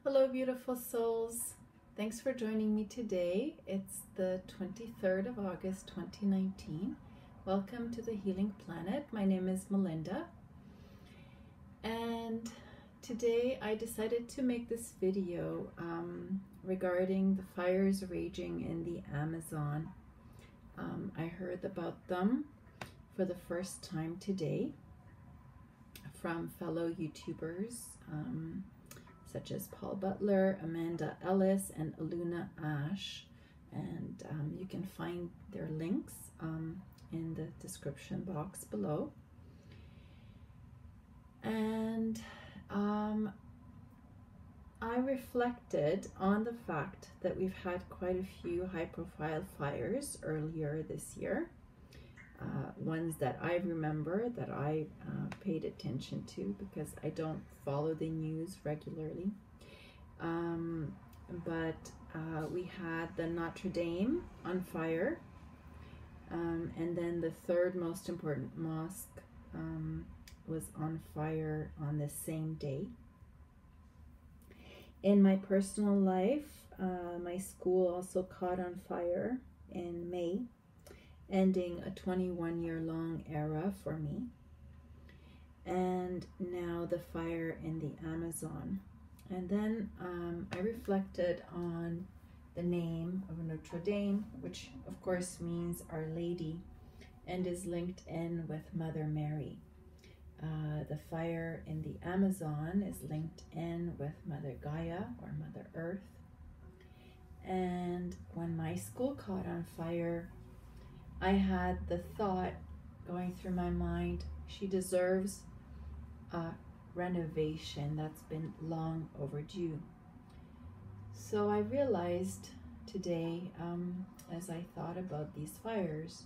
Hello, beautiful souls. Thanks for joining me today. It's the 23rd of August, 2019. Welcome to the Healing Planet. My name is Melinda. And today I decided to make this video regarding the fires raging in the Amazon. I heard about them for the first time today from fellow YouTubers. Such as Paul Butler, Amanda Ellis, and Aluna Ash. And you can find their links in the description box below. And I reflected on the fact that we've had quite a few high-profile fires earlier this year. Ones that I remember that I paid attention to because I don't follow the news regularly. But we had the Notre Dame on fire, and then the third most important mosque was on fire on the same day. In my personal life, my school also caught on fire in May, ending a 21-year-long era for me. And now the fire in the Amazon. And then I reflected on the name of Notre Dame, which of course means Our Lady, and is linked in with Mother Mary. The fire in the Amazon is linked in with Mother Gaia or Mother Earth. And when my school caught on fire, I had the thought going through my mind, she deserves a renovation that's been long overdue. So I realized today, as I thought about these fires,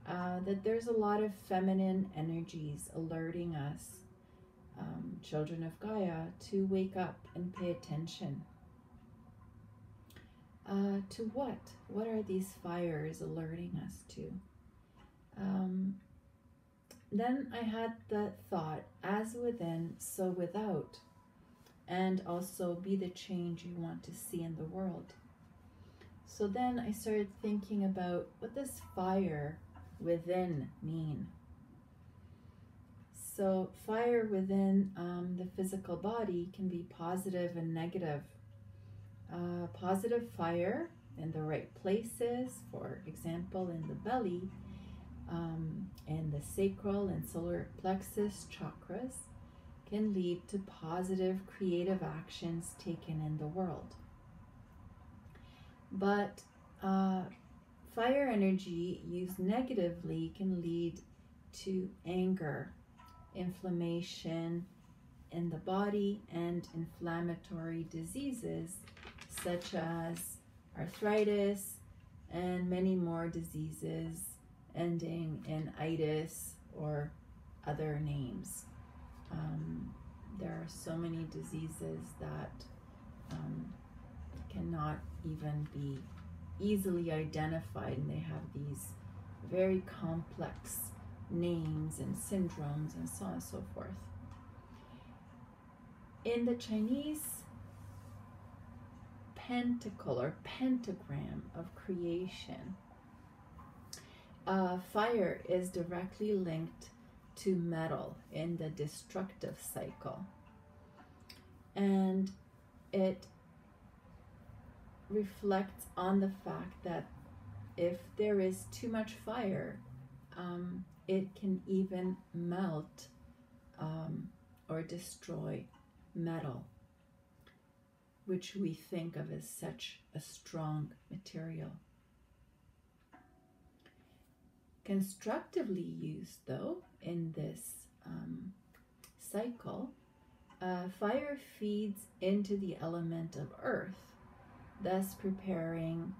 that there's a lot of feminine energies alerting us, children of Gaia, to wake up and pay attention. To what? What are these fires alerting us to? Then I had the thought, as within, so without, and also be the change you want to see in the world. So then I started thinking about what does fire within mean? So fire within the physical body can be positive and negative. Positive fire in the right places, for example, in the belly, and the sacral and solar plexus chakras, can lead to positive creative actions taken in the world. But fire energy used negatively can lead to anger, inflammation in the body, and inflammatory diseases such as arthritis and many more diseases ending in itis or other names. There are so many diseases that cannot even be easily identified, and they have these very complex names and syndromes and so on and so forth. In the Chinese pentacle or pentagram of creation, fire is directly linked to metal in the destructive cycle, and it reflects on the fact that if there is too much fire, it can even melt or destroy metal, which we think of as such a strong material. Constructively used, though, in this cycle, fire feeds into the element of earth, thus preparing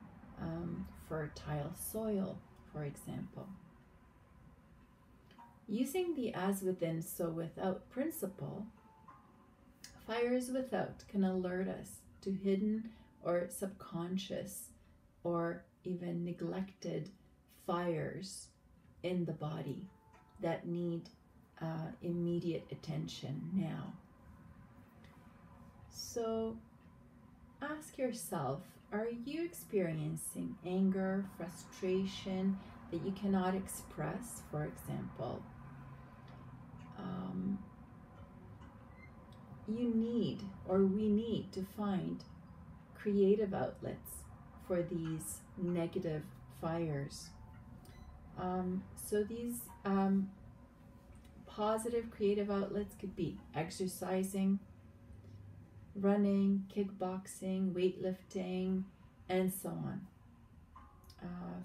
fertile soil, for example. Using the as within, so without principle, fires without can alert us to hidden or subconscious or even neglected fires in the body that need immediate attention now. So ask yourself, are you experiencing anger, frustration that you cannot express, for example? You need, or we need, to find creative outlets for these negative fires. So these positive creative outlets could be exercising, running, kickboxing, weightlifting, and so on.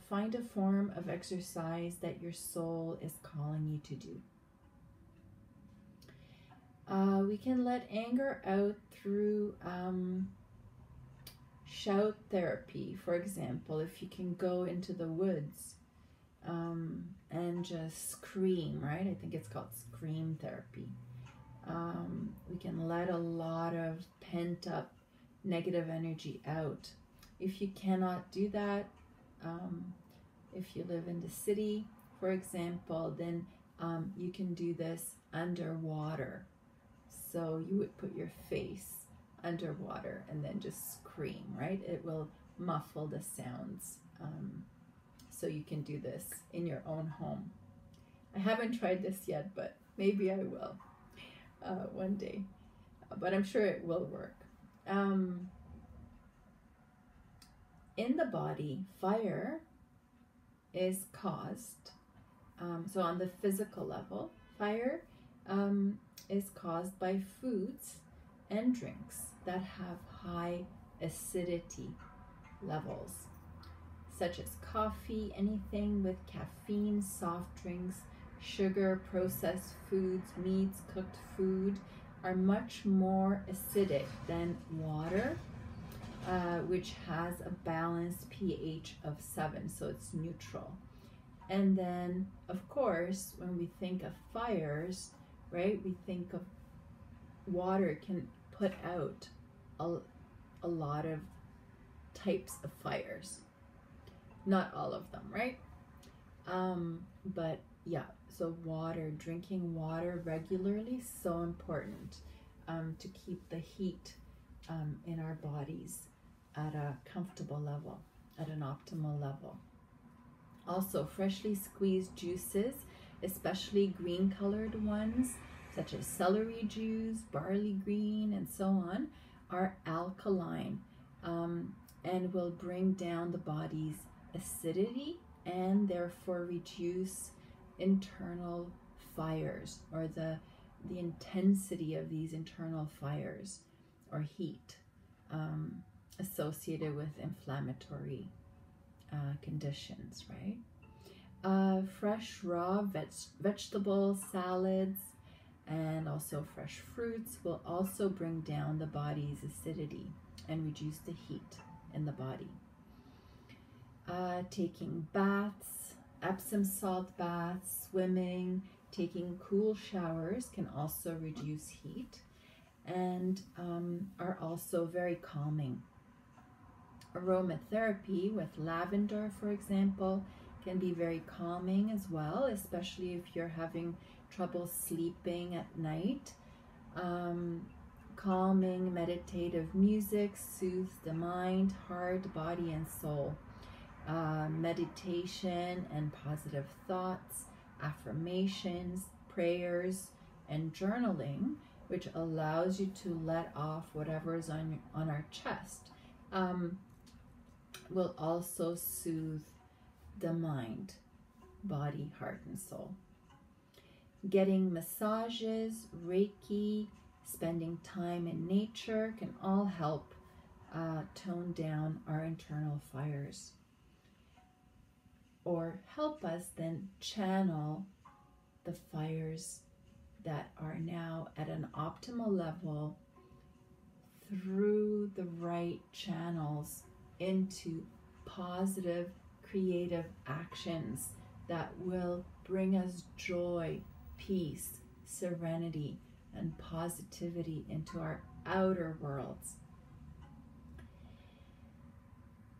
Find a form of exercise that your soul is calling you to do. We can let anger out through shout therapy, for example. If you can go into the woods and just scream, right? I think it's called scream therapy. We can let a lot of pent up negative energy out. If you cannot do that, if you live in the city, for example, then you can do this underwater. So you would put your face underwater and then just scream, right? It will muffle the sounds. So you can do this in your own home. I haven't tried this yet, but maybe I will one day. But I'm sure it will work. In the body, fire is caused, so on the physical level, fire is caused by foods and drinks that have high acidity levels, such as coffee, anything with caffeine, soft drinks, sugar, processed foods, meats, cooked food are much more acidic than water, which has a balanced pH of 7, so it's neutral. And then, of course, when we think of fires, right, we think of water can put out a lot of types of fires. Not all of them, right? But yeah, so water, drinking water regularly, so important to keep the heat in our bodies at a comfortable level, at an optimal level. Also, freshly squeezed juices, especially green colored ones, such as celery juice, barley green, and so on, are alkaline and will bring down the body's acidity and therefore reduce internal fires, or the intensity of these internal fires or heat associated with inflammatory conditions, right? Fresh raw vegetables, salads, and also fresh fruits will also bring down the body's acidity and reduce the heat in the body. Taking baths, Epsom salt baths, swimming, taking cool showers can also reduce heat and are also very calming. Aromatherapy with lavender, for example, can be very calming as well, especially if you're having trouble sleeping at night. Calming meditative music soothes the mind, heart, body, and soul. Meditation and positive thoughts, affirmations, prayers, and journaling, which allows you to let off whatever is on our chest, will also soothe the mind, body, heart, and soul. Getting massages, Reiki, spending time in nature can all help tone down our internal fires, or help us then channel the fires that are now at an optimal level through the right channels into positive, creative actions that will bring us joy, peace, serenity, and positivity into our outer worlds.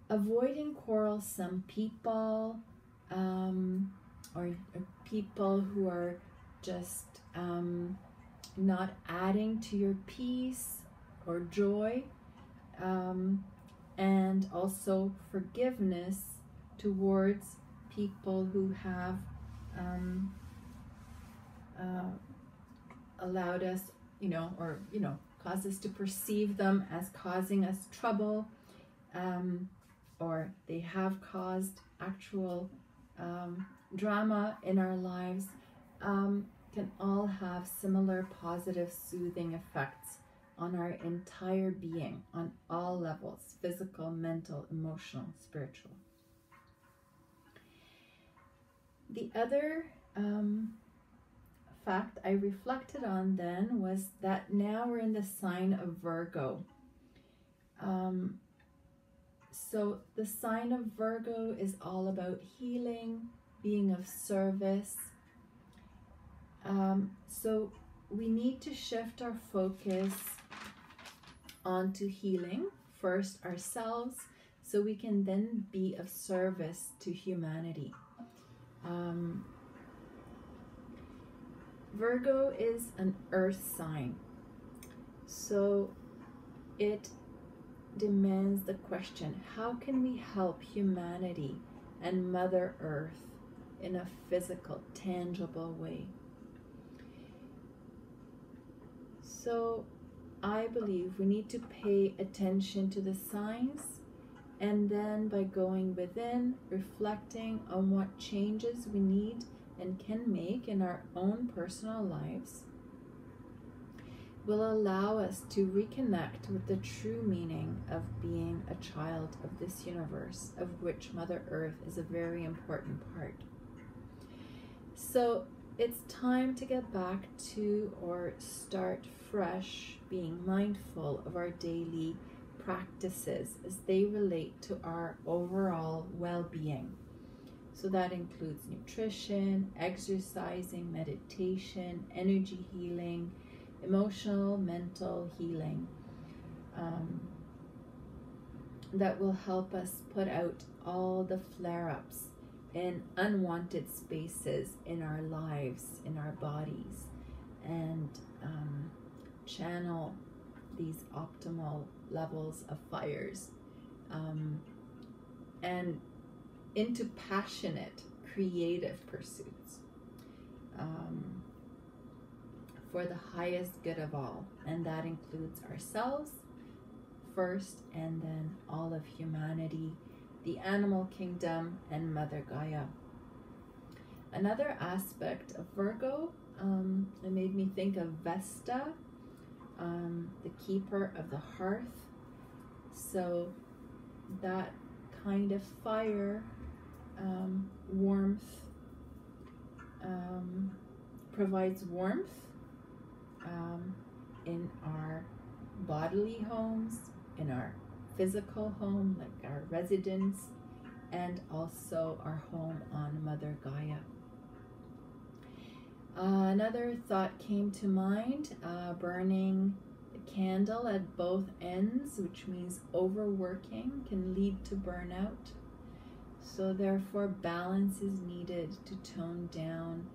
Avoiding quarrelsome people, or people who are just not adding to your peace or joy, and also forgiveness towards people who have allowed us, or caused us to perceive them as causing us trouble, or they have caused actual drama in our lives, can all have similar positive soothing effects on our entire being, on all levels: physical, mental, emotional, spiritual. The other fact I reflected on then was that now we're in the sign of Virgo. So the sign of Virgo is all about healing, being of service. So we need to shift our focus onto healing first ourselves, so we can then be of service to humanity. Virgo is an earth sign, so it demands the question, how can we help humanity and Mother Earth in a physical, tangible way? So I believe we need to pay attention to the signs, and then by going within, reflecting on what changes we need and can make in our own personal lives, will allow us to reconnect with the true meaning of being a child of this universe, of which Mother Earth is a very important part. So it's time to get back to, or start fresh, being mindful of our daily practices as they relate to our overall well-being. So that includes nutrition, exercising, meditation, energy healing, emotional, mental healing, that will help us put out all the flare-ups in unwanted spaces in our lives, in our bodies, and channel these optimal levels of fires and into passionate, creative pursuits for the highest good of all. And that includes ourselves first, and then all of humanity, the animal kingdom, and Mother Gaia. Another aspect of Virgo, it made me think of Vesta, the keeper of the hearth. So that kind of fire, warmth, provides warmth in our bodily homes, in our physical home, like our residence, and also our home on Mother Gaia. Another thought came to mind, burning a candle at both ends, which means overworking can lead to burnout. So therefore balance is needed to tone down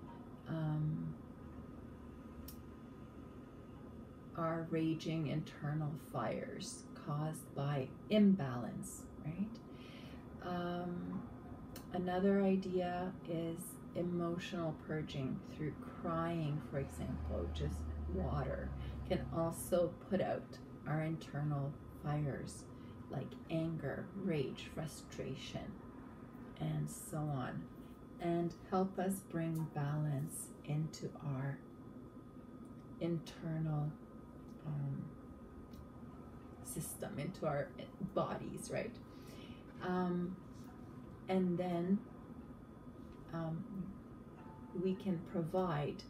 our raging internal fires caused by imbalance, right? Another idea is emotional purging through crying, for example. Just water can also put out our internal fires like anger, rage, frustration, and so on, and help us bring balance into our internal system, into our bodies, right? And then we can provide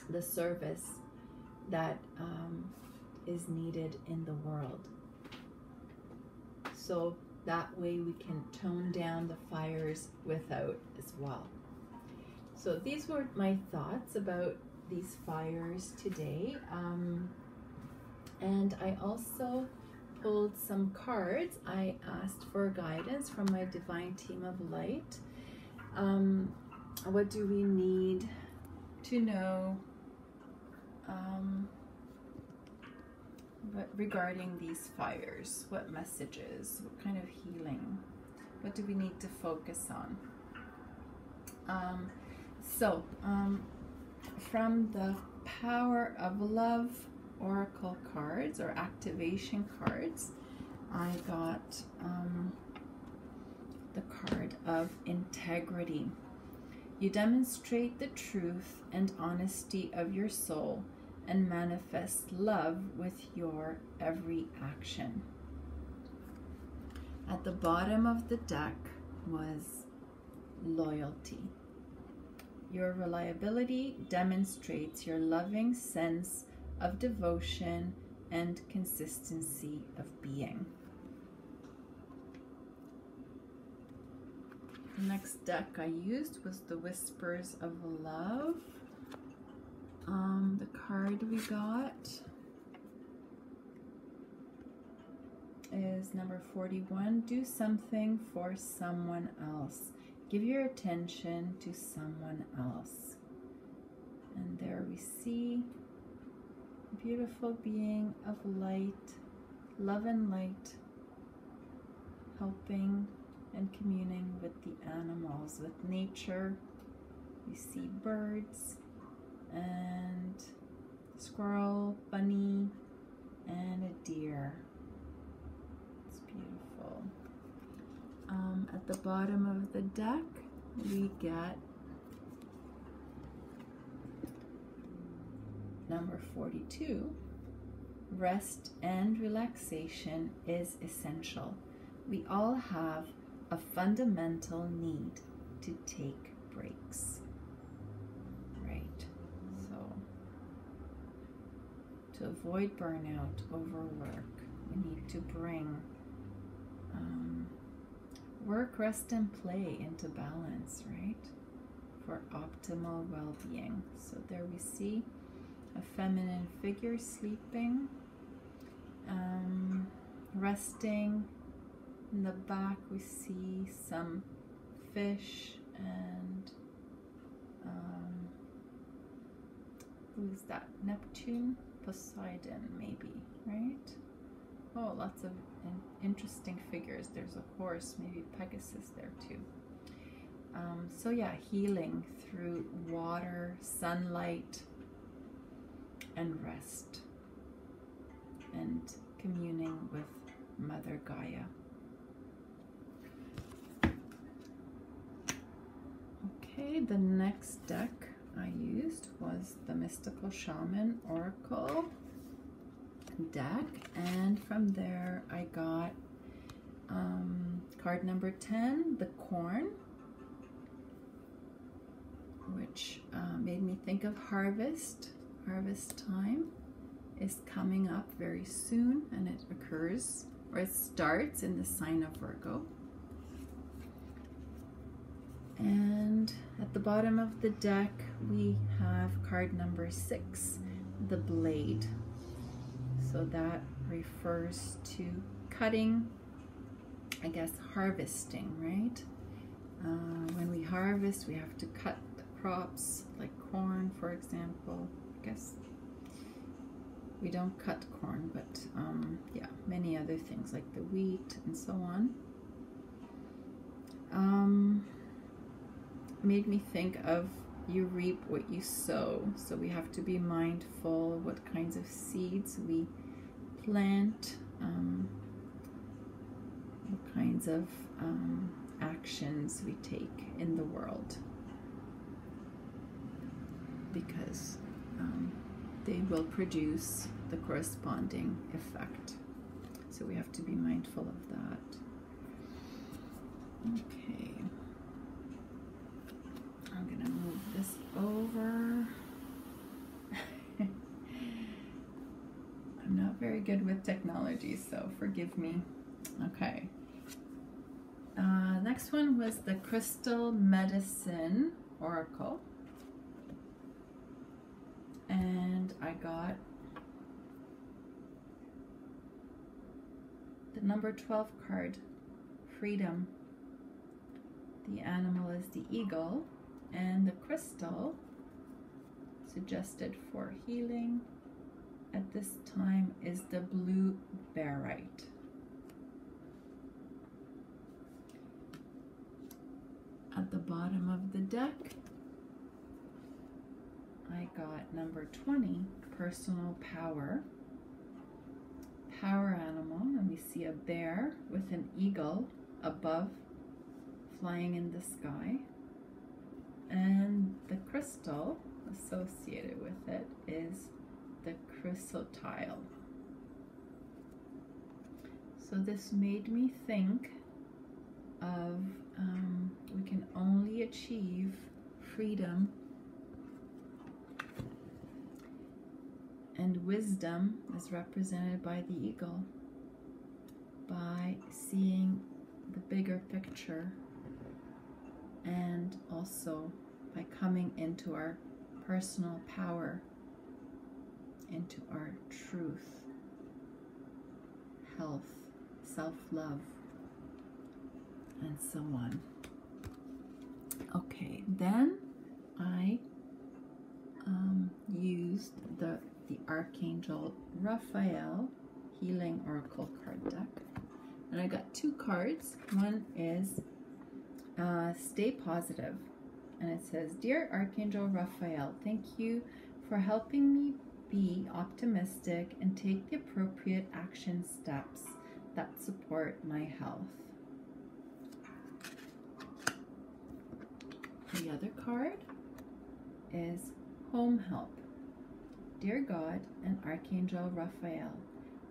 the service that is needed in the world. So that way we can tone down the fires without as well. So these were my thoughts about these fires today. And I also pulled some cards. I asked for guidance from my Divine Team of Light. What do we need to know regarding these fires? What messages? What kind of healing? What do we need to focus on? From the Power of Love Oracle cards, or activation cards, I got the card of integrity. You demonstrate the truth and honesty of your soul and manifest love with your every action. At the bottom of the deck was loyalty. Your reliability demonstrates your loving sense of devotion and consistency of being. The next deck I used was the Whispers of Love. The card we got is number 41. Do something for someone else. Give your attention to someone else. And there we see a beautiful being of light, love and light, helping and communing with the animals, with nature. We see birds and squirrel, bunny, and a deer. It's beautiful. At the bottom of the deck, we get number 42. Rest and relaxation is essential. We all have a fundamental need to take breaks. Right? So, to avoid burnout, overwork, we need to bring work, rest, and play into balance, right? For optimal well-being. So there we see a feminine figure sleeping, resting. In the back we see some fish and who's that? Neptune? Poseidon maybe, right? Oh, lots of interesting figures. There's a horse, maybe Pegasus there too. So yeah, healing through water, sunlight, and rest, and communing with Mother Gaia. Okay, the next deck I used was the Mystical Shaman Oracle deck, and from there I got card number 10, the Corn, which made me think of harvest. Harvest time is coming up very soon, and it occurs, or it starts, in the sign of Virgo. And at the bottom of the deck we have card number 6, the Blade. So that refers to cutting, I guess, harvesting, right? When we harvest, we have to cut the crops, like corn, for example. I guess we don't cut corn, but yeah, many other things like the wheat and so on. Made me think of you reap what you sow. So we have to be mindful of what kinds of seeds we plant, what kinds of actions we take in the world, because they will produce the corresponding effect. So we have to be mindful of that. Okay. I'm gonna move this over. I'm not very good with technology, so forgive me. Okay. Next one was the Crystal Medicine Oracle. And I got the number 12 card, Freedom. The animal is the eagle, and the crystal suggested for healing, at this time is the blue barite. At the bottom of the deck, I got number 20, personal power. Power animal, and we see a bear with an eagle above, flying in the sky. And the crystal associated with it is the chrysotile. So this made me think of we can only achieve freedom and wisdom, as represented by the eagle, by seeing the bigger picture, and also by coming into our personal power, into our truth, health, self-love, and so on. Okay, then I used the Archangel Raphael Healing Oracle card deck, and I got 2 cards. One is Stay Positive, and it says, Dear Archangel Raphael, thank you for helping me be optimistic and take the appropriate action steps that support my health. The other card is Home Help. Dear God and Archangel Raphael,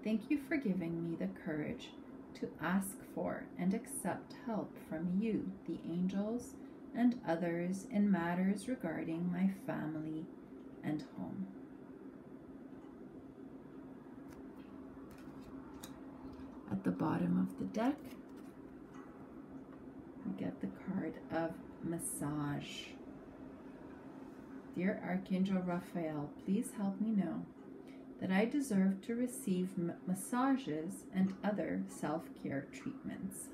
thank you for giving me the courage to ask for and accept help from you, the angels, and others in matters regarding my family and home. At the bottom of the deck, we get the card of Massage. Dear Archangel Raphael, please help me know that I deserve to receive massages and other self-care treatments.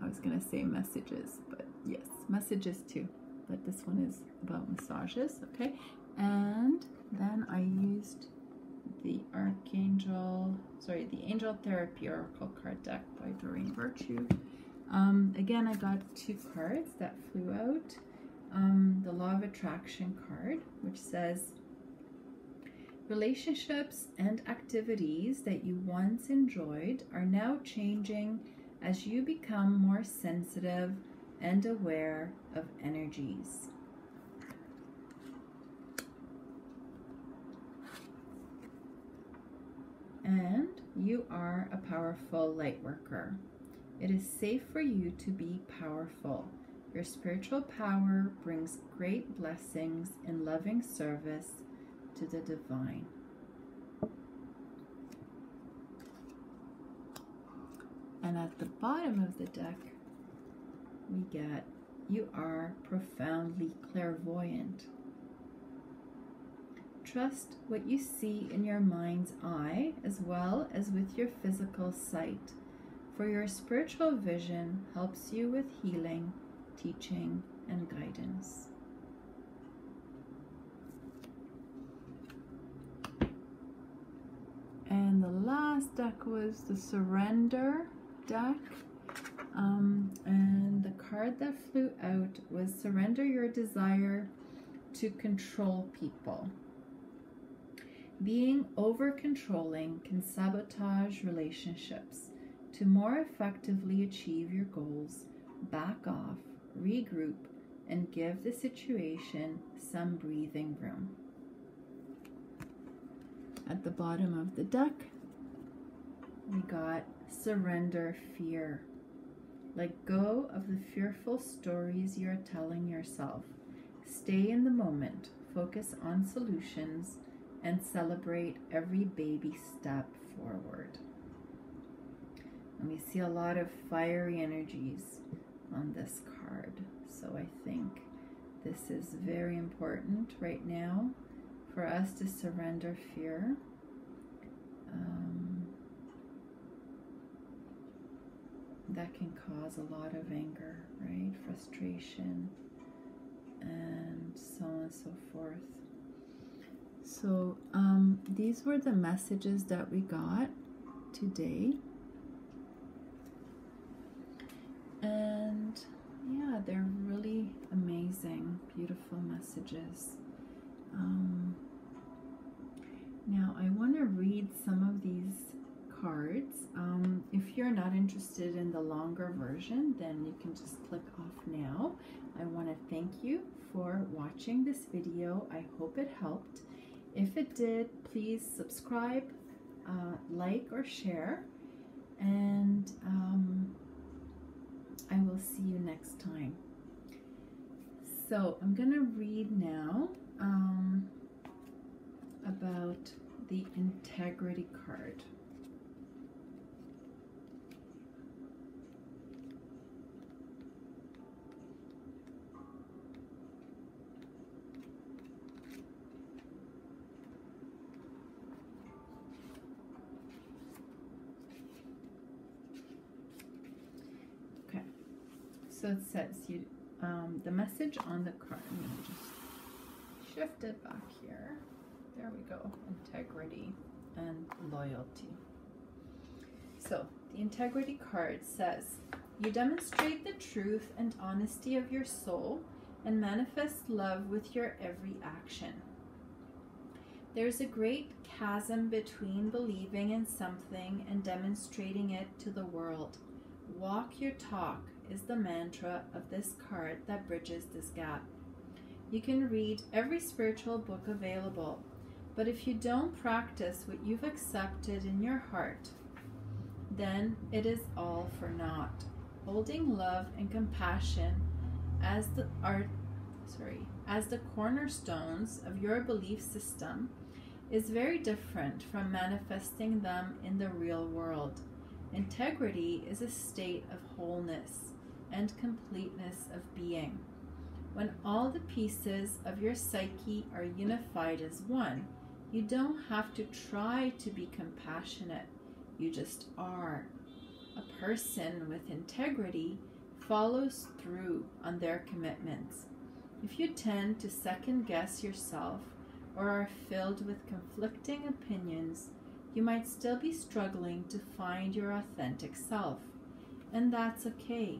I was going to say messages, but yes, messages too. But this one is about massages, okay? And then I used the Angel Therapy Oracle card deck by Doreen Virtue. Again, I got 2 cards that flew out. The Law of Attraction card, which says, relationships and activities that you once enjoyed are now changing as you become more sensitive and aware of energies. And you are a powerful light worker. It is safe for you to be powerful. Your spiritual power brings great blessings in loving service to the divine. And at the bottom of the deck, we get, you are profoundly clairvoyant. Trust what you see in your mind's eye as well as with your physical sight, for your spiritual vision helps you with healing, teaching, and guidance. And the last deck was the Surrender deck. And the card that flew out was Surrender Your Desire to Control People. Being over-controlling can sabotage relationships. To more effectively achieve your goals, back off, regroup, and give the situation some breathing room. At the bottom of the deck, we got Surrender Fear. Let go of the fearful stories you're telling yourself. Stay in the moment, focus on solutions, and celebrate every baby step forward. And we see a lot of fiery energies on this card. So I think this is very important right now for us to surrender fear. That can cause a lot of anger, right? Frustration, and so on and so forth. So these were the messages that we got today. And yeah, they're really amazing, beautiful messages. Now I want to read some of these cards. If you're not interested in the longer version, then you can just click off now. I want to thank you for watching this video. I hope it helped. If it did, please subscribe, like or share, and I will see you next time. So I'm going to read now about the integrity card. Okay, so it says the message on the card. Let me just shift it back here. There we go. Integrity and loyalty. So the integrity card says, you demonstrate the truth and honesty of your soul and manifest love with your every action. There's a great chasm between believing in something and demonstrating it to the world. Walk your talk is the mantra of this card that bridges this gap. You can read every spiritual book available, but if you don't practice what you've accepted in your heart, then it is all for naught. Holding love and compassion as the cornerstones of your belief system is very different from manifesting them in the real world. Integrity is a state of wholeness and completeness of being. When all the pieces of your psyche are unified as one, you don't have to try to be compassionate. You just are. A person with integrity follows through on their commitments. If you tend to second guess yourself or are filled with conflicting opinions, you might still be struggling to find your authentic self. And that's okay.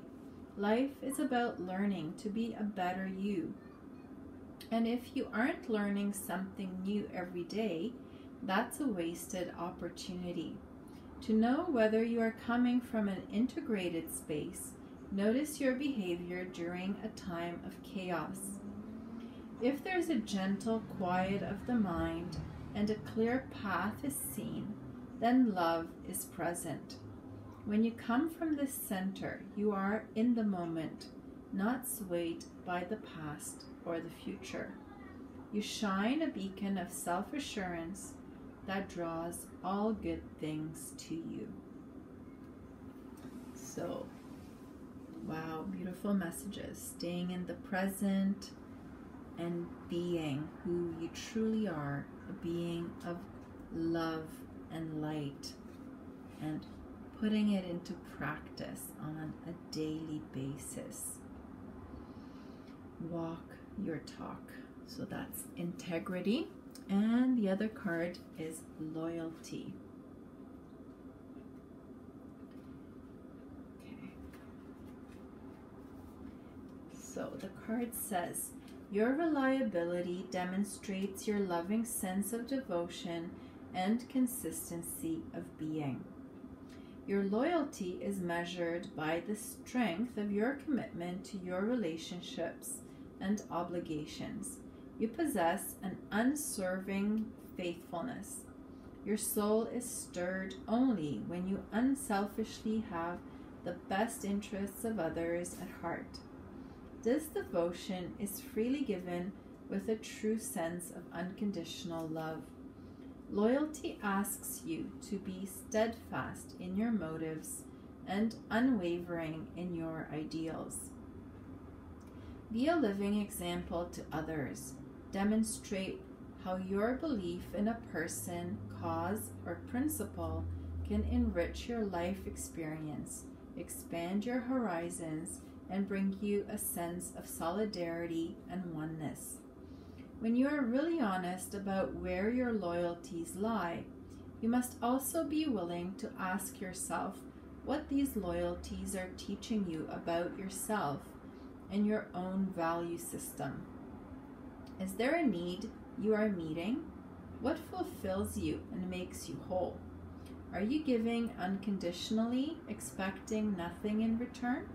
Life is about learning to be a better you. And if you aren't learning something new every day, that's a wasted opportunity. To know whether you are coming from an integrated space, notice your behavior during a time of chaos. If there's a gentle quiet of the mind and a clear path is seen, then love is present. When you come from this center, you are in the moment, not swayed by the past or the future. You shine a beacon of self-assurance that draws all good things to you. So, wow, beautiful messages. Staying in the present and being who you truly are, a being of love and light, and putting it into practice on a daily basis. Walk your talk. So that's integrity. And the other card is loyalty. Okay. So the card says, your reliability demonstrates your loving sense of devotion and consistency of being. Your loyalty is measured by the strength of your commitment to your relationships and obligations. You possess an unswerving faithfulness. Your soul is stirred only when you unselfishly have the best interests of others at heart. This devotion is freely given with a true sense of unconditional love. Loyalty asks you to be steadfast in your motives and unwavering in your ideals. Be a living example to others. Demonstrate how your belief in a person, cause, or principle can enrich your life experience, expand your horizons, and bring you a sense of solidarity and oneness. When you are really honest about where your loyalties lie, you must also be willing to ask yourself what these loyalties are teaching you about yourself and your own value system. Is there a need you are meeting? What fulfills you and makes you whole? Are you giving unconditionally, expecting nothing in return?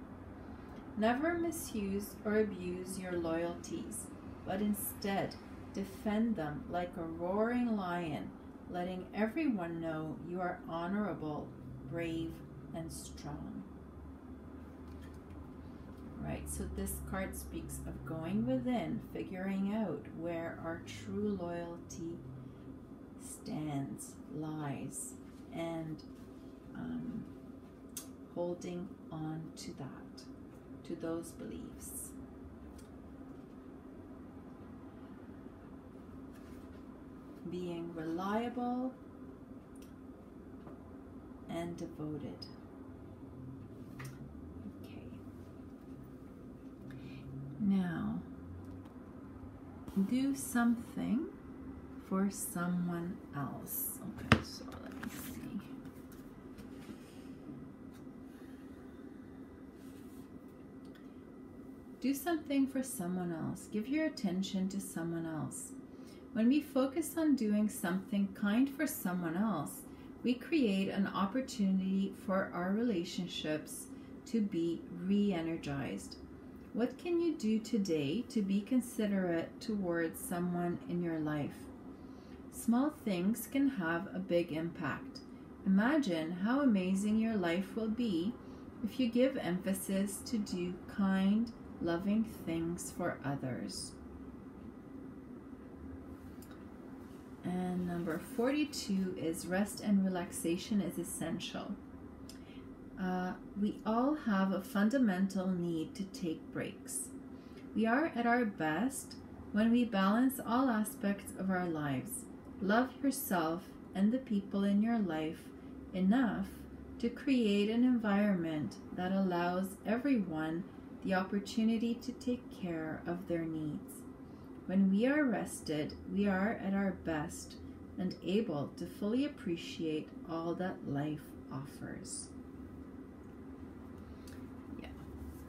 Never misuse or abuse your loyalties, but instead defend them like a roaring lion, letting everyone know you are honorable, brave, and strong. Right, so this card speaks of going within, figuring out where our true loyalty stands, lies, and holding on to that, to those beliefs. Being reliable and devoted. Okay. Now, do something for someone else. Okay, so let me see. Do something for someone else. Give your attention to someone else. When we focus on doing something kind for someone else, we create an opportunity for our relationships to be re-energized. What can you do today to be considerate towards someone in your life? Small things can have a big impact. Imagine how amazing your life will be if you give emphasis to do kind, loving things for others. And number 42 is rest and relaxation is essential. We all have a fundamental need to take breaks. We are at our best when we balance all aspects of our lives. Love yourself and the people in your life enough to create an environment that allows everyone the opportunity to take care of their needs. When we are rested, we are at our best and able to fully appreciate all that life offers. Yeah,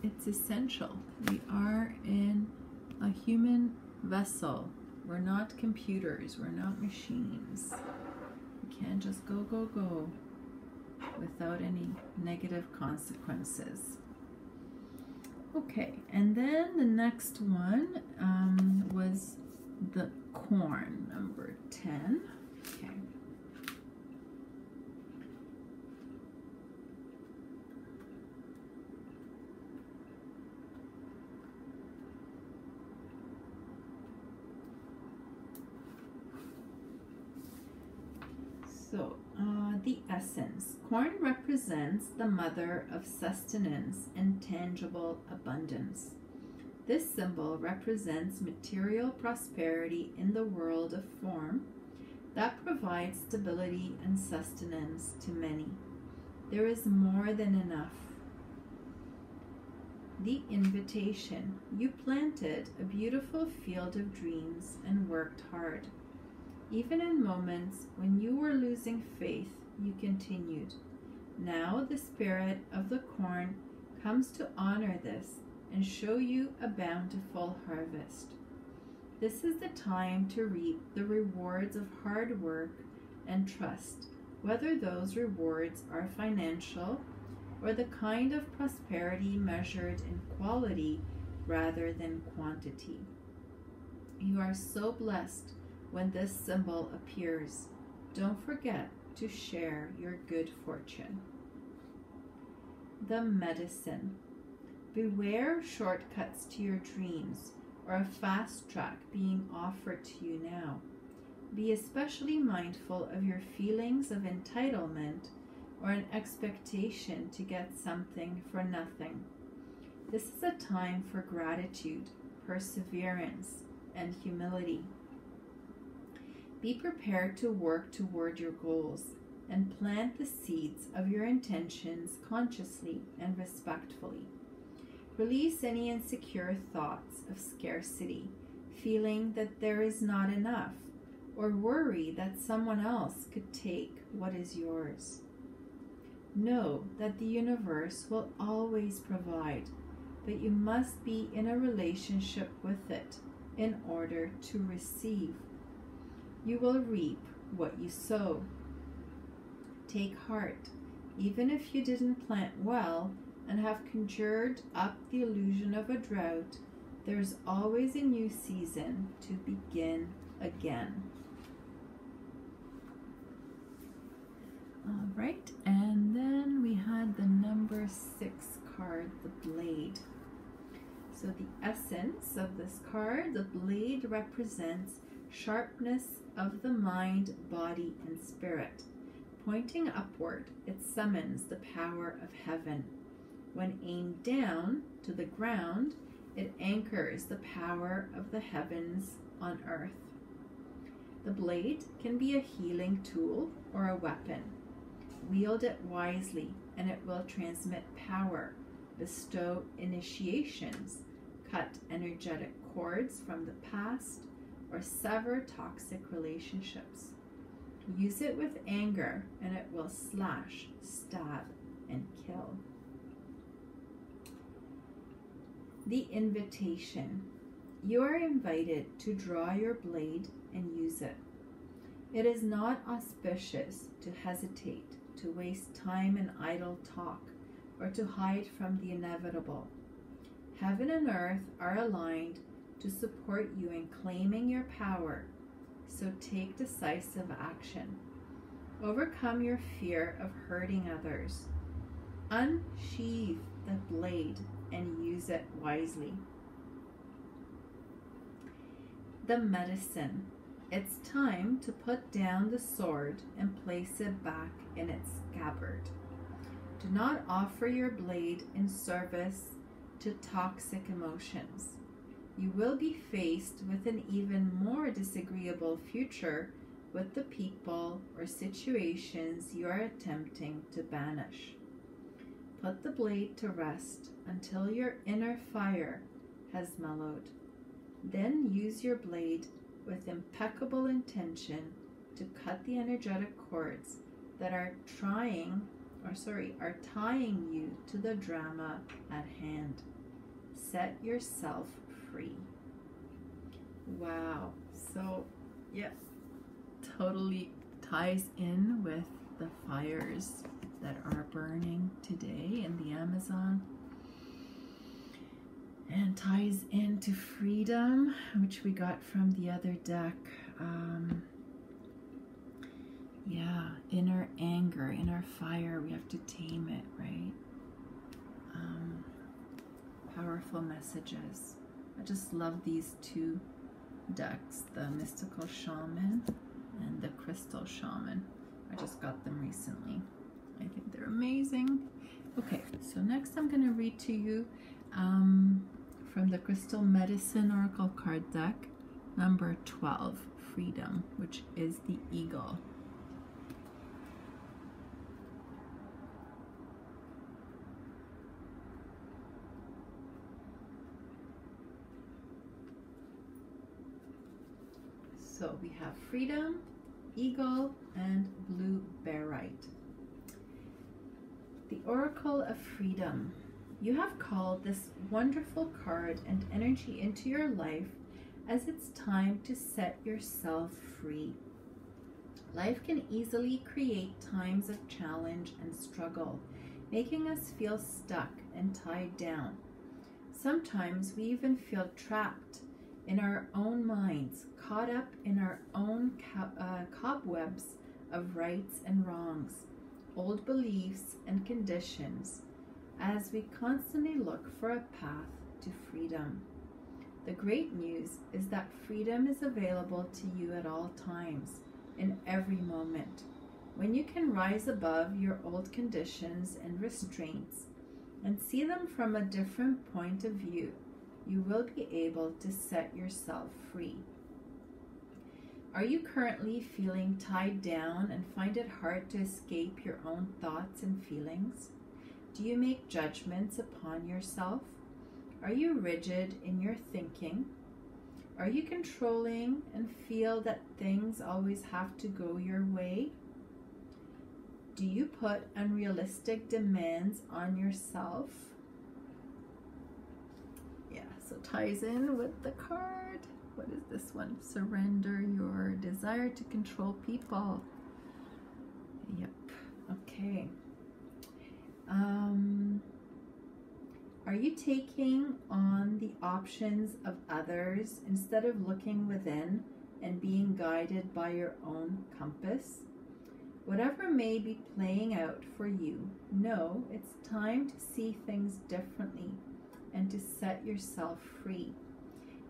it's essential. We are in a human vessel. We're not computers. We're not machines. We can't just go, go, go without any negative consequences. Okay, and then the next one was the corn, number 10. Okay. So, the essence. Corn represents the mother of sustenance and tangible abundance. This symbol represents material prosperity in the world of form that provides stability and sustenance to many. There is more than enough. The invitation. You planted a beautiful field of dreams and worked hard. Even in moments when you were losing faith, you continued. Now the spirit of the corn comes to honor this and show you a bountiful harvest. This is the time to reap the rewards of hard work and trust, whether those rewards are financial or the kind of prosperity measured in quality rather than quantity. You are so blessed when this symbol appears. Don't forget to share your good fortune. The medicine. Beware shortcuts to your dreams or a fast track being offered to you now. Be especially mindful of your feelings of entitlement or an expectation to get something for nothing. This is a time for gratitude, perseverance, and humility. Be prepared to work toward your goals and plant the seeds of your intentions consciously and respectfully. Release any insecure thoughts of scarcity, feeling that there is not enough, or worry that someone else could take what is yours. Know that the universe will always provide, but you must be in a relationship with it in order to receive. You will reap what you sow. Take heart, even if you didn't plant well and have conjured up the illusion of a drought, there's always a new season to begin again. All right, and then we had the number 6 card, the Blade. So the essence of this card, the Blade, represents sharpness of the mind, body, and spirit. Pointing upward, it summons the power of heaven. When aimed down to the ground, it anchors the power of the heavens on earth. The blade can be a healing tool or a weapon. Wield it wisely, and it will transmit power, bestow initiations, cut energetic cords from the past, or sever toxic relationships. Use it with anger, and it will slash, stab, and kill. The invitation. You are invited to draw your blade and use it. It is not auspicious to hesitate, to waste time in idle talk, or to hide from the inevitable. Heaven and earth are aligned to support you in claiming your power, so take decisive action. Overcome your fear of hurting others. Unsheathe the blade and use it wisely. The medicine. It's time to put down the sword and place it back in its scabbard. Do not offer your blade in service to toxic emotions. You will be faced with an even more disagreeable future with the people or situations you are attempting to banish. Put the blade to rest until your inner fire has mellowed. Then use your blade with impeccable intention to cut the energetic cords that are tying you to the drama at hand. Set yourself free. Wow. So, yeah, totally ties in with the fires that are burning today in the Amazon, and ties into freedom, which we got from the other deck. Inner anger, inner fire, we have to tame it, right? Powerful messages. I just love these two decks, the Mystical Shaman and the Crystal Shaman. I just got them recently. I think they're amazing. Okay, so next I'm going to read to you from the Crystal Medicine Oracle card deck, number 12, Freedom, which is the Eagle. So we have Freedom, Eagle, and Blue Barite. The Oracle of Freedom. You have called this wonderful card and energy into your life as it's time to set yourself free. Life can easily create times of challenge and struggle, making us feel stuck and tied down. Sometimes we even feel trapped in our own minds, caught up in our own cobwebs of rights and wrongs, old beliefs and conditions, as we constantly look for a path to freedom. The great news is that freedom is available to you at all times, in every moment. When you can rise above your old conditions and restraints and see them from a different point of view, you will be able to set yourself free. Are you currently feeling tied down and find it hard to escape your own thoughts and feelings? Do you make judgments upon yourself? Are you rigid in your thinking? Are you controlling and feel that things always have to go your way? Do you put unrealistic demands on yourself? Yeah, so ties in with the card. What is this one? Surrender your desire to control people. Yep. Okay. Are you taking on the options of others instead of looking within and being guided by your own compass? Whatever may be playing out for you, know it's time to see things differently and to set yourself free.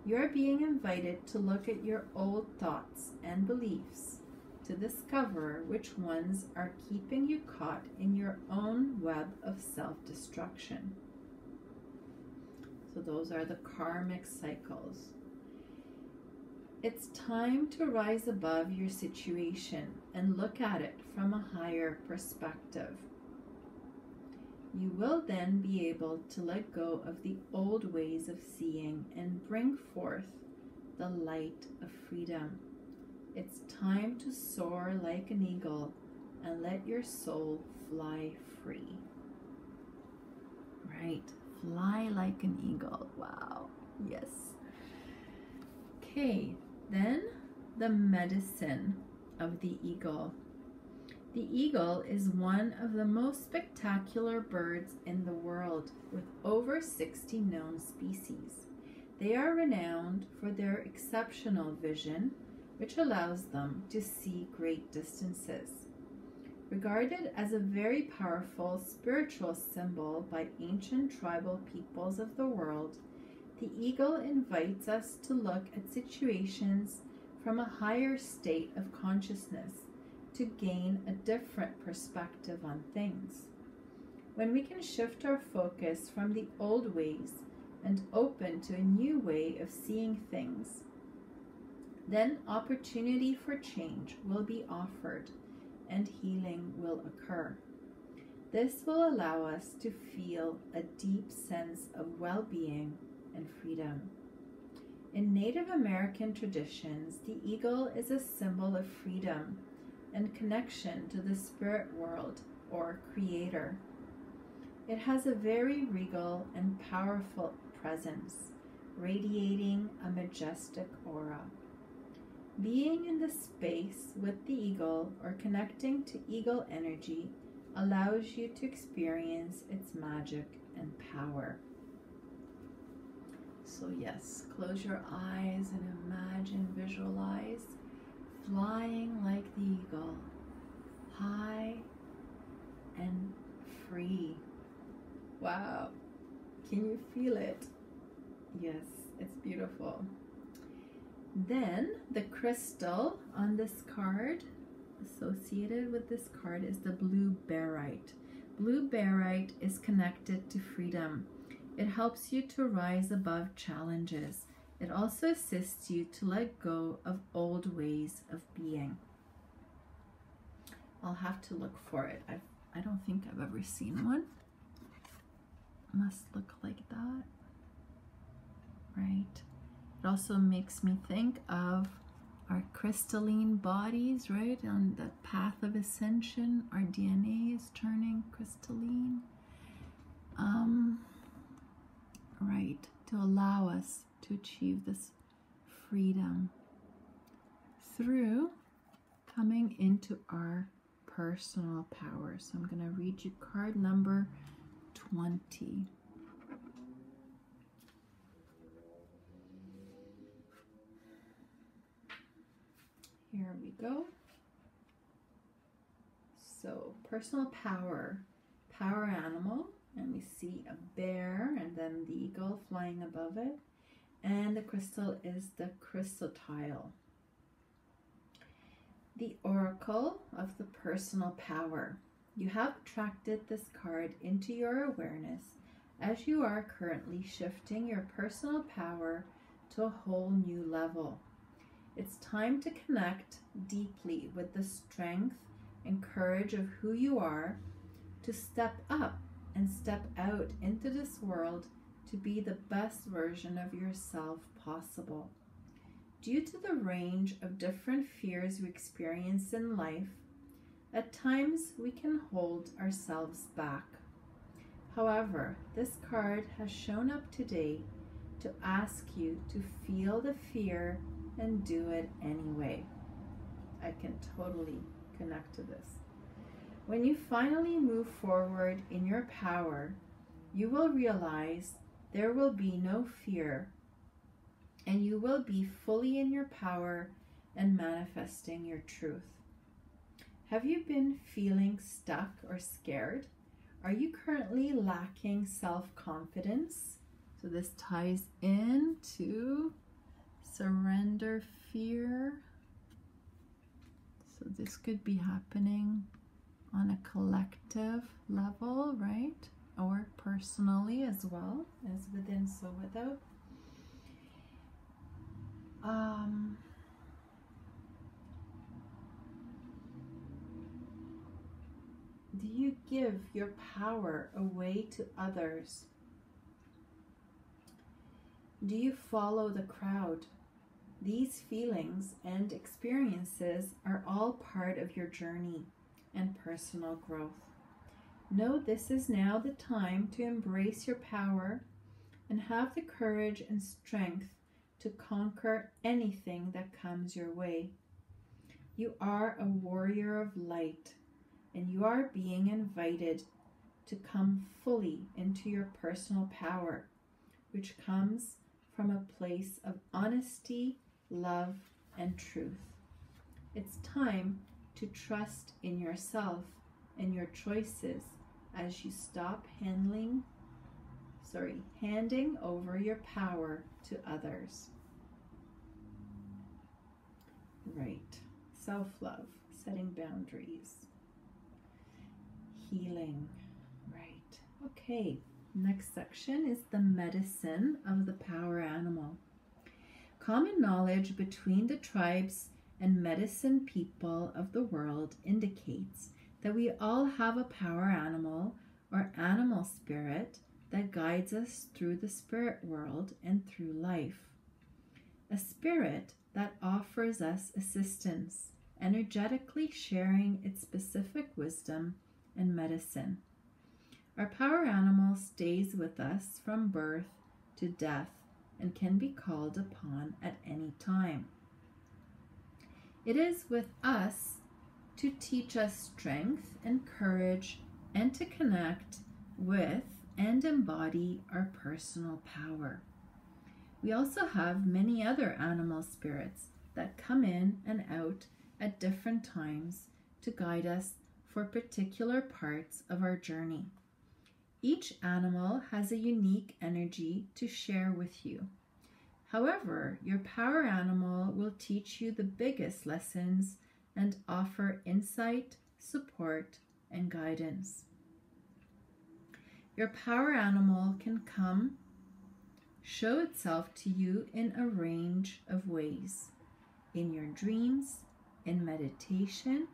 You're being invited to look at your old thoughts and beliefs to discover which ones are keeping you caught in your own web of self-destruction. So those are the karmic cycles. It's time to rise above your situation and look at it from a higher perspective. You will then be able to let go of the old ways of seeing and bring forth the light of freedom. It's time to soar like an eagle and let your soul fly free. Right, fly like an eagle. Wow, yes. Okay, then the medicine of the eagle. The eagle is one of the most spectacular birds in the world, with over 60 known species. They are renowned for their exceptional vision, which allows them to see great distances. Regarded as a very powerful spiritual symbol by ancient tribal peoples of the world, the eagle invites us to look at situations from a higher state of consciousness to gain a different perspective on things. When we can shift our focus from the old ways and open to a new way of seeing things, then opportunity for change will be offered and healing will occur. This will allow us to feel a deep sense of well-being and freedom. In Native American traditions, the eagle is a symbol of freedom and connection to the spirit world or creator. It has a very regal and powerful presence, radiating a majestic aura. Being in the space with the eagle or connecting to eagle energy allows you to experience its magic and power. So yes, close your eyes and imagine, visualize flying like the eagle, high and free. Wow, can you feel it? Yes, it's beautiful. Then the crystal on this card, associated with this card, is the blue barite. Blue barite is connected to freedom. It helps you to rise above challenges. It also assists you to let go of old ways of being. I'll have to look for it. I don't think I've ever seen one. Must look like that, right? It also makes me think of our crystalline bodies, right? On the path of ascension, our DNA is turning crystalline. Right, to allow us to achieve this freedom through coming into our personal power. So I'm going to read you card number 20. Here we go. So personal power, power animal, and we see a bear and then the eagle flying above it. And the crystal is the crystal tile. The oracle of the personal power. You have attracted this card into your awareness as you are currently shifting your personal power to a whole new level. It's time to connect deeply with the strength and courage of who you are, to step up and step out into this world to be the best version of yourself possible. Due to the range of different fears we experience in life, at times we can hold ourselves back. However, this card has shown up today to ask you to feel the fear and do it anyway. I can totally connect to this. When you finally move forward in your power, you will realize there will be no fear, and you will be fully in your power and manifesting your truth. Have you been feeling stuck or scared? Are you currently lacking self-confidence? So this ties into surrender fear. So this could be happening on a collective level, right? Or personally as well, as within, so without. Do you give your power away to others? Do you follow the crowd? These feelings and experiences are all part of your journey and personal growth. Know this is now the time to embrace your power and have the courage and strength to conquer anything that comes your way. You are a warrior of light, and you are being invited to come fully into your personal power, which comes from a place of honesty, love, and truth. It's time to trust in yourself and your choices as you stop handing over your power to others. Right. Self-love, setting boundaries, healing. Right. Okay. Next section is the medicine of the power animal. Common knowledge between the tribes and medicine people of the world indicates that we all have a power animal or animal spirit that guides us through the spirit world and through life. A spirit that offers us assistance, energetically sharing its specific wisdom and medicine. Our power animal stays with us from birth to death and can be called upon at any time. It is with us to teach us strength and courage and to connect with and embody our personal power. We also have many other animal spirits that come in and out at different times to guide us for particular parts of our journey. Each animal has a unique energy to share with you. However, your power animal will teach you the biggest lessons and offer insight, support, and guidance. Your power animal can show itself to you in a range of ways. In your dreams, in meditation,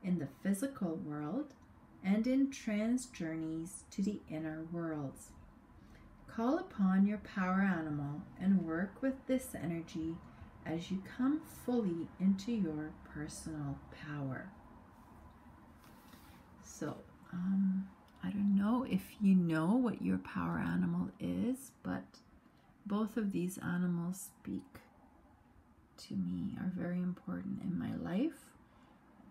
in the physical world, and in trance journeys to the inner worlds. Call upon your power animal and work with this energy as you come fully into your personal power. So, I don't know if you know what your power animal is, but both of these animals speak to me, are very important in my life.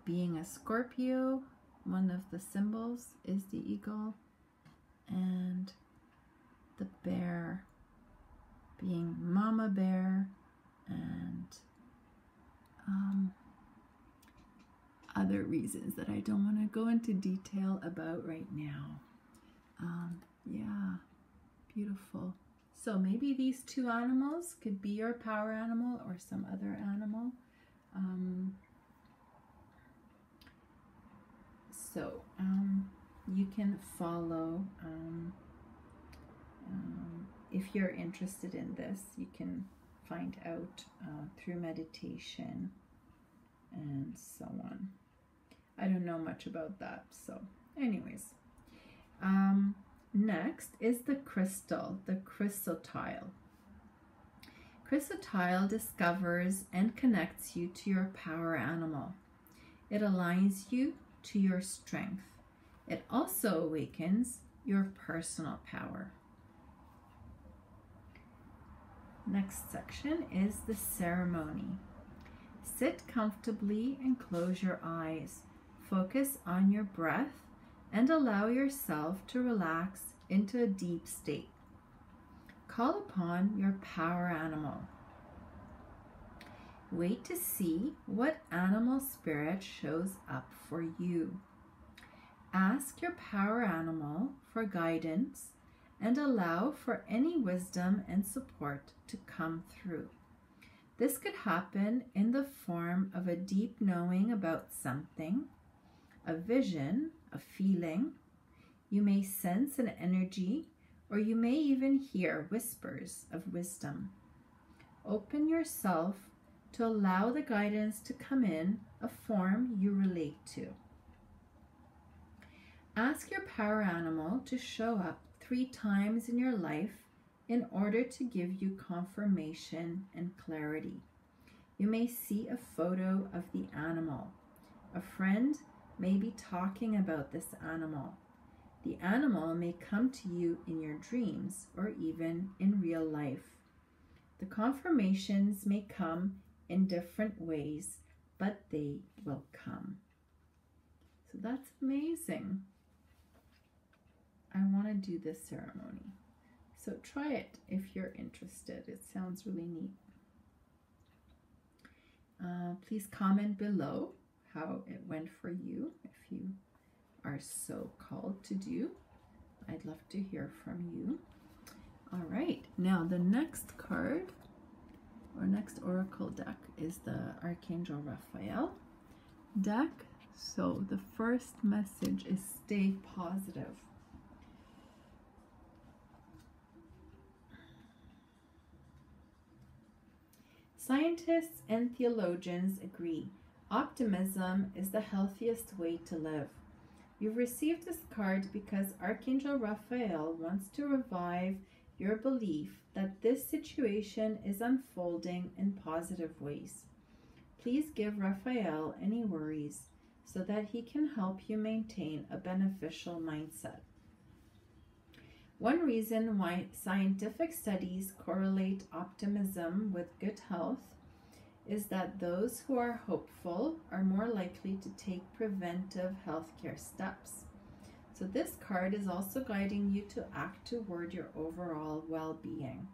Being a Scorpio, one of the symbols is the eagle, and the bear being Mama Bear, and other reasons that I don't want to go into detail about right now. Yeah, beautiful. So maybe these two animals could be your power animal or some other animal. You can follow, if you're interested in this, you can find out through meditation and so on. I don't know much about that, so anyways. Next is the crystal tile. Chrysotile discovers and connects you to your power animal. It aligns you to your strength. It also awakens your personal power. Next section is the ceremony. Sit comfortably and close your eyes. Focus on your breath and allow yourself to relax into a deep state. Call upon your power animal. Wait to see what animal spirit shows up for you. Ask your power animal for guidance and allow for any wisdom and support to come through. This could happen in the form of a deep knowing about something, a vision, a feeling. You may sense an energy, or you may even hear whispers of wisdom. Open yourself to allow the guidance to come in a form you relate to. Ask your power animal to show up 3 times in your life in order to give you confirmation and clarity. You may see a photo of the animal. A friend may be talking about this animal. The animal may come to you in your dreams or even in real life. The confirmations may come in different ways, but they will come. So that's amazing. I want to do this ceremony. So try it if you're interested. It sounds really neat. Please comment below how it went for you if you are so called to do. I'd love to hear from you. All right, now the next card or next oracle deck is the Archangel Raphael deck. So the first message is stay positive. Scientists and theologians agree optimism is the healthiest way to live. You've received this card because Archangel Raphael wants to revive your belief that this situation is unfolding in positive ways. Please give Raphael any worries so that he can help you maintain a beneficial mindset. One reason why scientific studies correlate optimism with good health is that those who are hopeful are more likely to take preventive healthcare steps. So this card is also guiding you to act toward your overall well-being.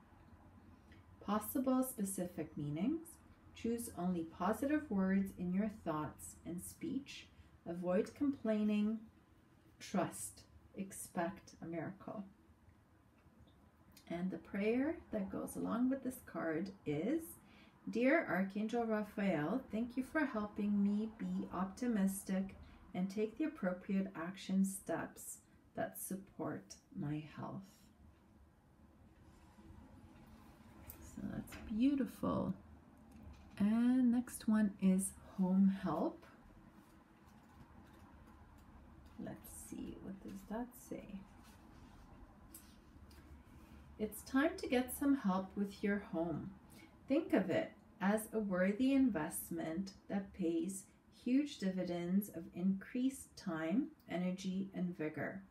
Possible specific meanings: choose only positive words in your thoughts and speech. Avoid complaining. Trust. Expect a miracle. And the prayer that goes along with this card is, Dear Archangel Raphael, thank you for helping me be optimistic and take the appropriate action steps that support my health. So that's beautiful. And next one is home help. Let's see, what does that say? It's time to get some help with your home. Think of it as a worthy investment that pays huge dividends of increased time, energy, and vigor.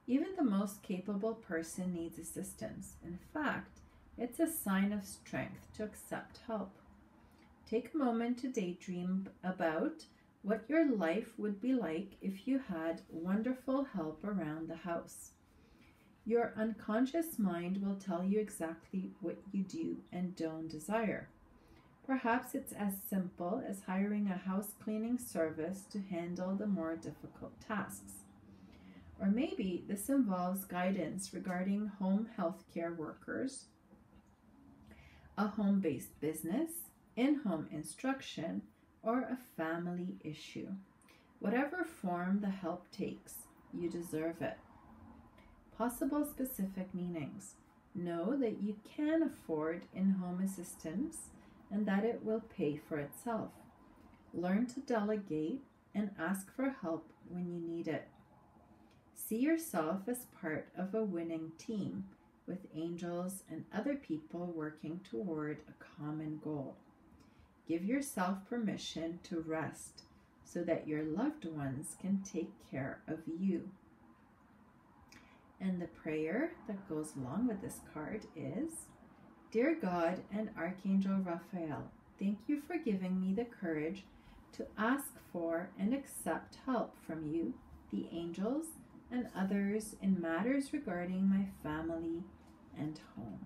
Even the most capable person needs assistance. In fact, it's a sign of strength to accept help. Take a moment to daydream about what your life would be like if you had wonderful help around the house. Your unconscious mind will tell you exactly what you do and don't desire. Perhaps it's as simple as hiring a house cleaning service to handle the more difficult tasks. Or maybe this involves guidance regarding home healthcare workers, a home-based business, in-home instruction, or a family issue. Whatever form the help takes, you deserve it. Possible specific meanings: know that you can afford in-home assistance and that it will pay for itself. Learn to delegate and ask for help when you need it. See yourself as part of a winning team with angels and other people working toward a common goal. Give yourself permission to rest so that your loved ones can take care of you. And the prayer that goes along with this card is, Dear God and Archangel Raphael, thank you for giving me the courage to ask for and accept help from you, the angels, and others in matters regarding my family and home.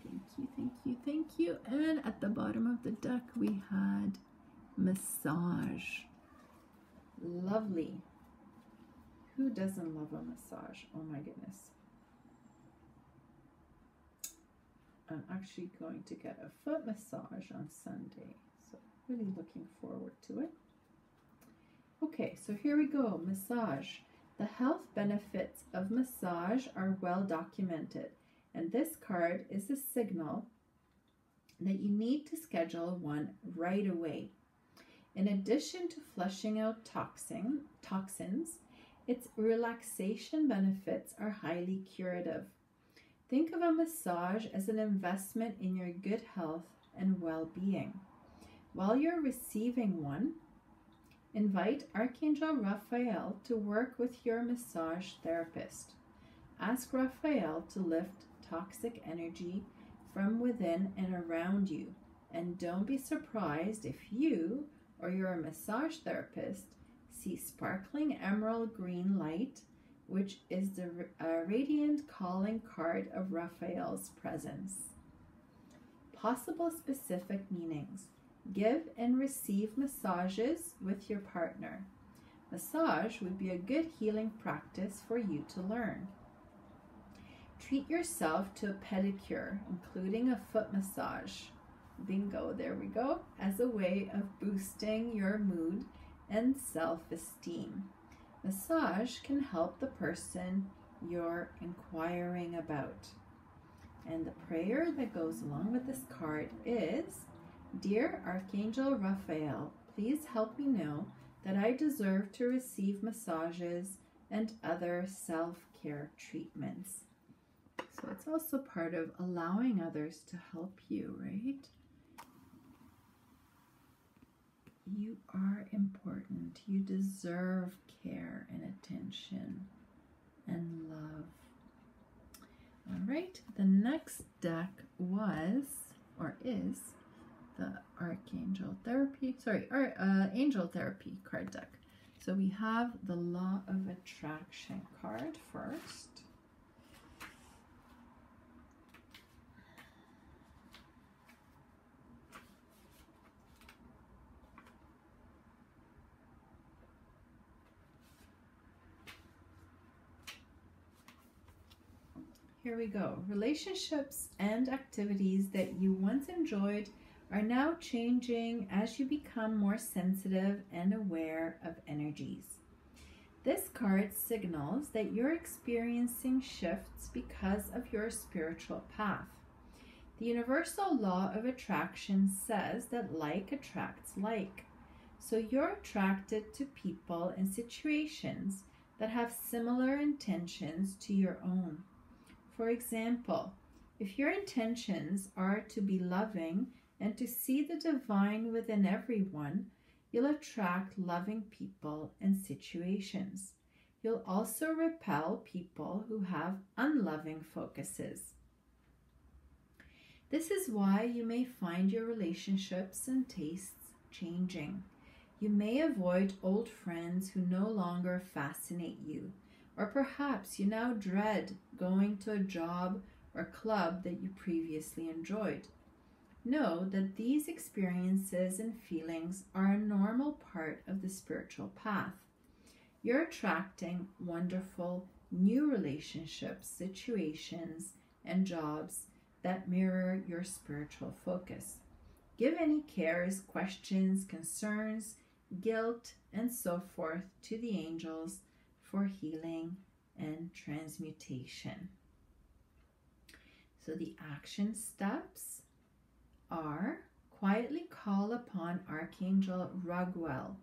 Thank you, thank you, thank you. And at the bottom of the deck, we had massage. Lovely. Who doesn't love a massage? Oh my goodness. I'm actually going to get a foot massage on Sunday, so really looking forward to it. Okay, so here we go, massage. The health benefits of massage are well documented, and this card is a signal that you need to schedule one right away. In addition to flushing out toxins, its relaxation benefits are highly curative. Think of a massage as an investment in your good health and well-being. While you're receiving one, invite Archangel Raphael to work with your massage therapist. Ask Raphael to lift toxic energy from within and around you, and don't be surprised if you or your massage therapist see sparkling emerald green light, which is the radiant calling card of Raphael's presence. Possible specific meanings. Give and receive massages with your partner. Massage would be a good healing practice for you to learn. Treat yourself to a pedicure, including a foot massage. Bingo, there we go, as a way of boosting your mood and self-esteem. Massage can help the person you're inquiring about. And the prayer that goes along with this card is, Dear Archangel Raphael, please help me know that I deserve to receive massages and other self-care treatments. So it's also part of allowing others to help you, right? You are important. You deserve care and attention and love. All right, the next deck was, or is, the Angel Therapy card deck. So we have the Law of Attraction card first. Here we go. Relationships and activities that you once enjoyed are now changing as you become more sensitive and aware of energies. This card signals that you're experiencing shifts because of your spiritual path. The universal law of attraction says that like attracts like. So you're attracted to people and situations that have similar intentions to your own. For example, if your intentions are to be loving and to see the divine within everyone, you'll attract loving people and situations. You'll also repel people who have unloving focuses. This is why you may find your relationships and tastes changing. You may avoid old friends who no longer fascinate you, or perhaps you now dread going to a job or club that you previously enjoyed. Know that these experiences and feelings are a normal part of the spiritual path. You're attracting wonderful new relationships, situations, and jobs that mirror your spiritual focus. Give any cares, questions, concerns, guilt, and so forth to the angels for healing and transmutation. So the action steps are: quietly call upon Archangel Raguel,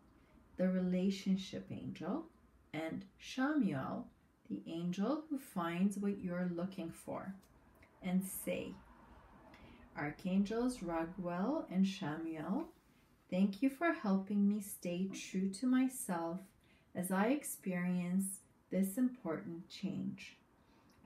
the relationship angel, and Chamuel, the angel who finds what you're looking for, and say, Archangels Raguel and Chamuel, thank you for helping me stay true to myself as I experience this important change.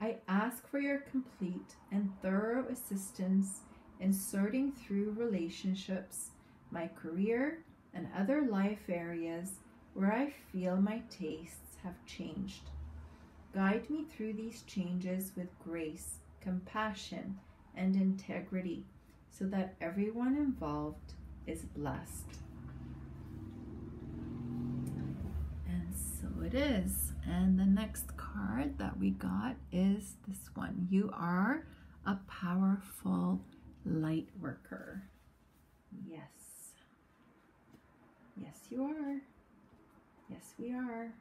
I ask for your complete and thorough assistance in sorting through relationships, my career, and other life areas where I feel my tastes have changed. Guide me through these changes with grace, compassion, and integrity so that everyone involved is blessed. And so it is. And the next card that we got is this one. You are a powerful light worker. Yes. Yes, you are. Yes, we are.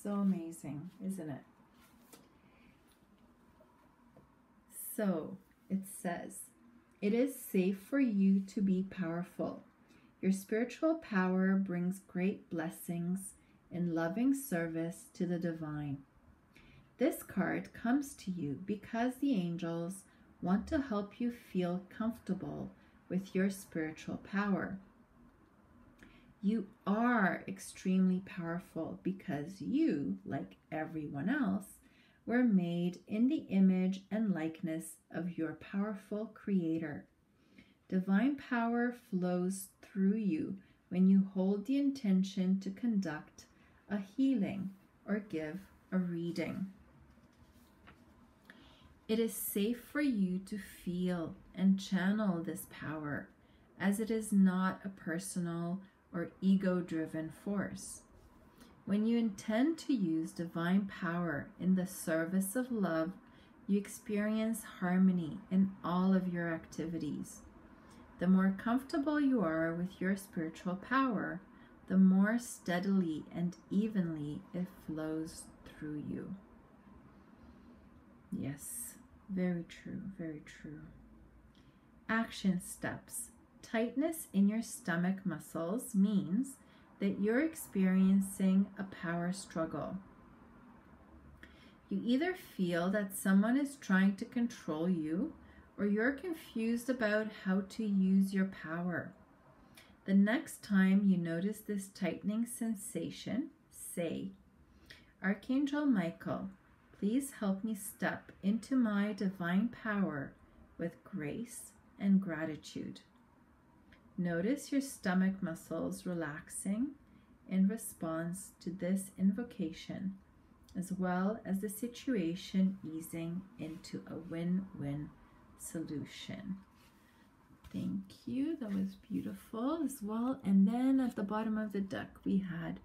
So amazing, isn't it? So it says, it is safe for you to be powerful. Your spiritual power brings great blessings in loving service to the divine. This card comes to you because the angels want to help you feel comfortable with your spiritual power. You are extremely powerful because you, like everyone else, were made in the image and likeness of your powerful Creator. Divine power flows through you when you hold the intention to conduct a healing or give a reading. It is safe for you to feel and channel this power, as it is not a personal or ego-driven force. When you intend to use divine power in the service of love, you experience harmony in all of your activities. The more comfortable you are with your spiritual power, the more steadily and evenly it flows through you. Yes, very true, very true. Action steps. Tightness in your stomach muscles means that you're experiencing a power struggle. You either feel that someone is trying to control you, or you're confused about how to use your power. The next time you notice this tightening sensation, say, Archangel Michael, please help me step into my divine power with grace and gratitude. Notice your stomach muscles relaxing in response to this invocation, as well as the situation easing into a win-win solution. Thank you. That was beautiful as well. And then at the bottom of the deck, we had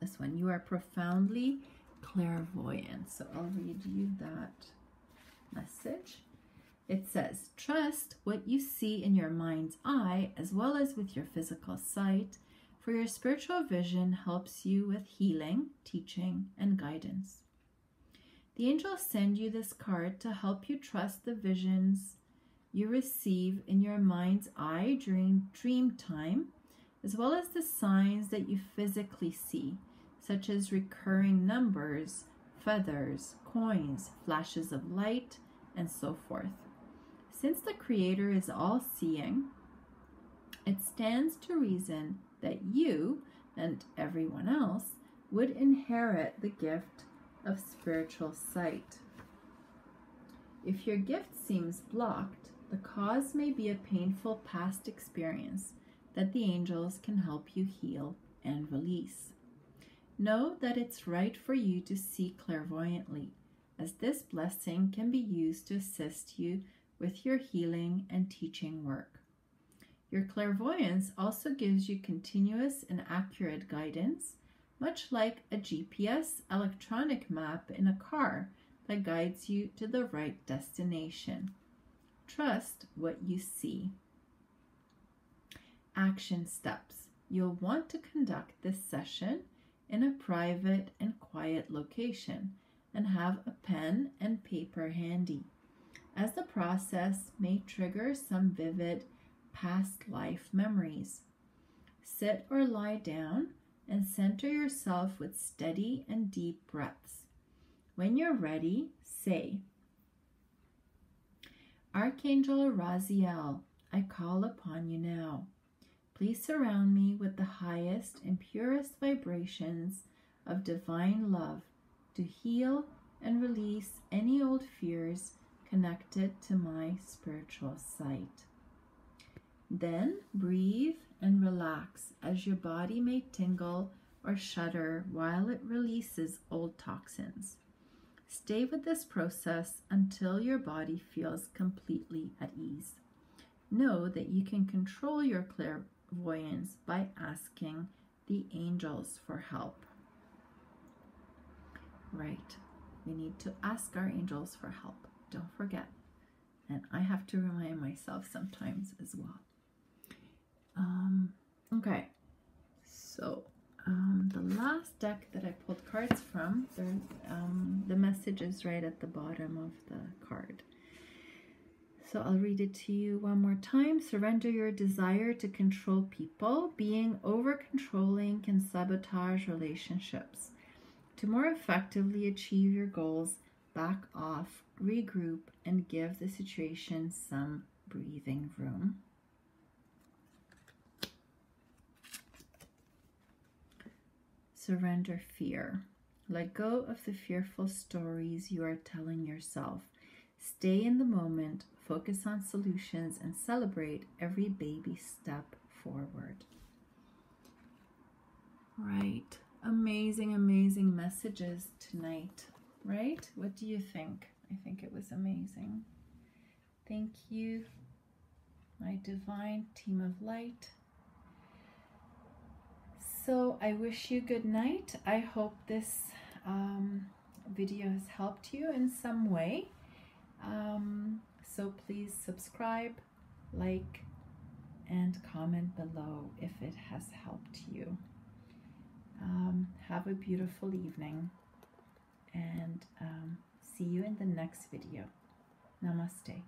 this one. You are profoundly clairvoyant. So I'll read you that message. It says, trust what you see in your mind's eye as well as with your physical sight, for your spiritual vision helps you with healing, teaching, and guidance. The angels send you this card to help you trust the visions you receive in your mind's eye during dream time, as well as the signs that you physically see, such as recurring numbers, feathers, coins, flashes of light, and so forth. Since the Creator is all-seeing, it stands to reason that you and everyone else would inherit the gift of spiritual sight. If your gift seems blocked, the cause may be a painful past experience that the angels can help you heal and release. Know that it's right for you to see clairvoyantly, as this blessing can be used to assist you with your healing and teaching work. Your clairvoyance also gives you continuous and accurate guidance, much like a GPS electronic map in a car that guides you to the right destination. Trust what you see. Action steps. You'll want to conduct this session in a private and quiet location and have a pen and paper handy, as the process may trigger some vivid past life memories. Sit or lie down and center yourself with steady and deep breaths. When you're ready, say, Archangel Raziel, I call upon you now. Please surround me with the highest and purest vibrations of divine love to heal and release any old fears connected to my spiritual sight. Then breathe and relax as your body may tingle or shudder while it releases old toxins. Stay with this process until your body feels completely at ease. Know that you can control your clairvoyance by asking the angels for help. Right, we need to ask our angels for help. Don't forget. And I have to remind myself sometimes as well. Okay, so the last deck that I pulled cards from, the message is right at the bottom of the card. So I'll read it to you one more time. Surrender your desire to control people. Being over-controlling can sabotage relationships. To more effectively achieve your goals, back off, regroup, and give the situation some breathing room. Surrender fear. Let go of the fearful stories you are telling yourself. Stay in the moment, focus on solutions, and celebrate every baby step forward. Right. Amazing, amazing messages tonight, right? What do you think? I think it was amazing. Thank you, my divine team of light. So I wish you good night. I hope this video has helped you in some way. So please subscribe, like, and comment below if it has helped you. Have a beautiful evening, and see you in the next video. Namaste.